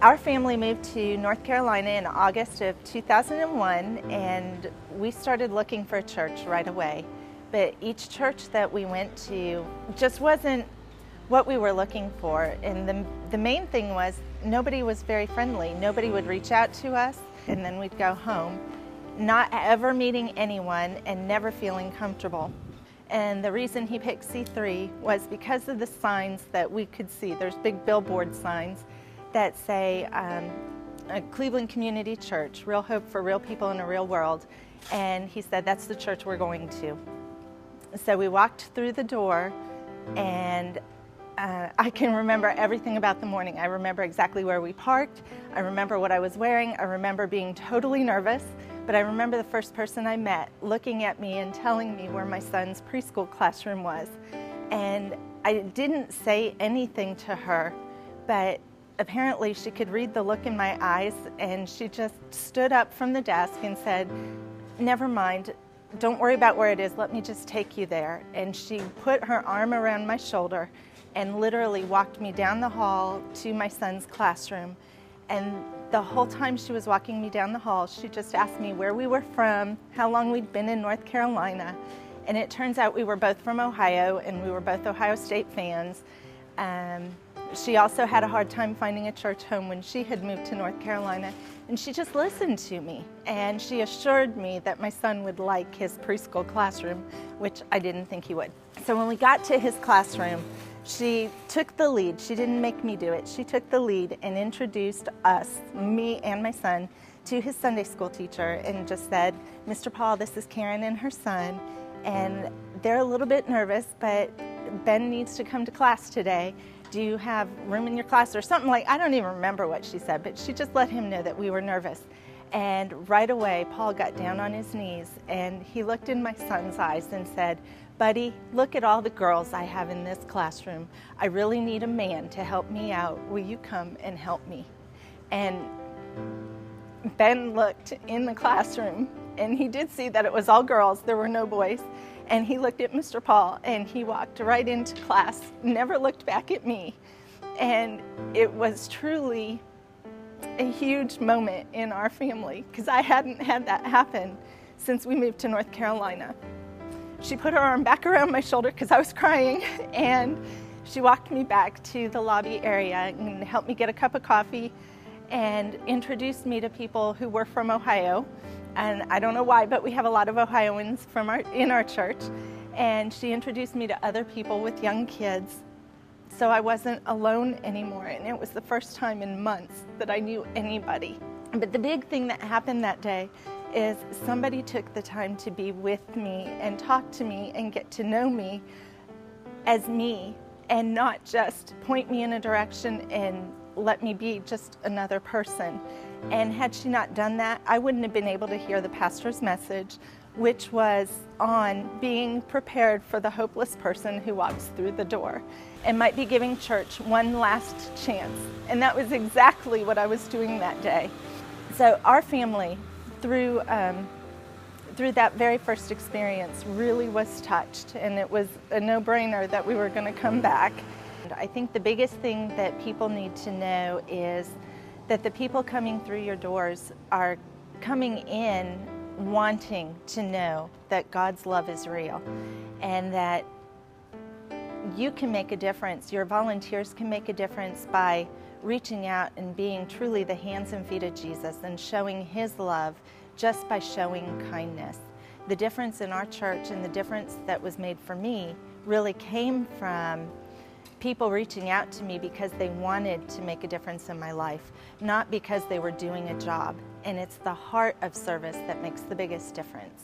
Our family moved to North Carolina in August of 2001, and we started looking for a church right away. But each church that we went to just wasn't what we were looking for. And the main thing was nobody was very friendly. Nobody would reach out to us, and then we'd go home, not ever meeting anyone and never feeling comfortable. And the reason he picked C3 was because of the signs that we could see. There's big billboard signs that say Cleveland Community Church, real hope for real people in a real world. And he said, that's the church we're going to. So we walked through the door, and I can remember everything about the morning. I remember exactly where we parked. I remember what I was wearing. I remember being totally nervous. But I remember the first person I met looking at me and telling me where my son's preschool classroom was. And I didn't say anything to her, but apparently she could read the look in my eyes, and she just stood up from the desk and said, never mind, don't worry about where it is, let me just take you there. And she put her arm around my shoulder and literally walked me down the hall to my son's classroom. And the whole time she was walking me down the hall, she just asked me where we were from, how long we'd been in North Carolina. And it turns out we were both from Ohio, and we were both Ohio State fans. She also had a hard time finding a church home when she had moved to North Carolina, and she just listened to me, and she assured me that my son would like his preschool classroom, which I didn't think he would. So when we got to his classroom, she took the lead. She didn't make me do it. She took the lead and introduced us, me and my son, to his Sunday school teacher and just said, Mr. Paul, this is Karen and her son, and they're a little bit nervous, but Ben needs to come to class today. Do you have room in your class or something like, I don't even remember what she said, but she just let him know that we were nervous. And right away, Paul got down on his knees and he looked in my son's eyes and said, buddy, look at all the girls I have in this classroom. I really need a man to help me out. Will you come and help me? And Ben looked in the classroom and he did see that it was all girls, there were no boys. And he looked at Mr. Paul and he walked right into class, never looked back at me. And it was truly a huge moment in our family because I hadn't had that happen since we moved to North Carolina. She put her arm back around my shoulder because I was crying, and she walked me back to the lobby area and helped me get a cup of coffee and introduced me to people who were from Ohio. And I don't know why, but we have a lot of Ohioans in our church. And she introduced me to other people with young kids. So I wasn't alone anymore. And it was the first time in months that I knew anybody. But the big thing that happened that day is somebody took the time to be with me and talk to me and get to know me as me, and not just point me in a direction and let me be just another person. And had she not done that, I wouldn't have been able to hear the pastor's message, which was on being prepared for the hopeless person who walks through the door and might be giving church one last chance. And that was exactly what I was doing that day. So our family, through that very first experience, really was touched, and it was a no-brainer that we were going to come back. And I think the biggest thing that people need to know is that the people coming through your doors are coming in wanting to know that God's love is real and that you can make a difference. Your volunteers can make a difference by reaching out and being truly the hands and feet of Jesus and showing His love just by showing kindness. The difference in our church and the difference that was made for me really came from people reaching out to me because they wanted to make a difference in my life, not because they were doing a job. And it's the heart of service that makes the biggest difference.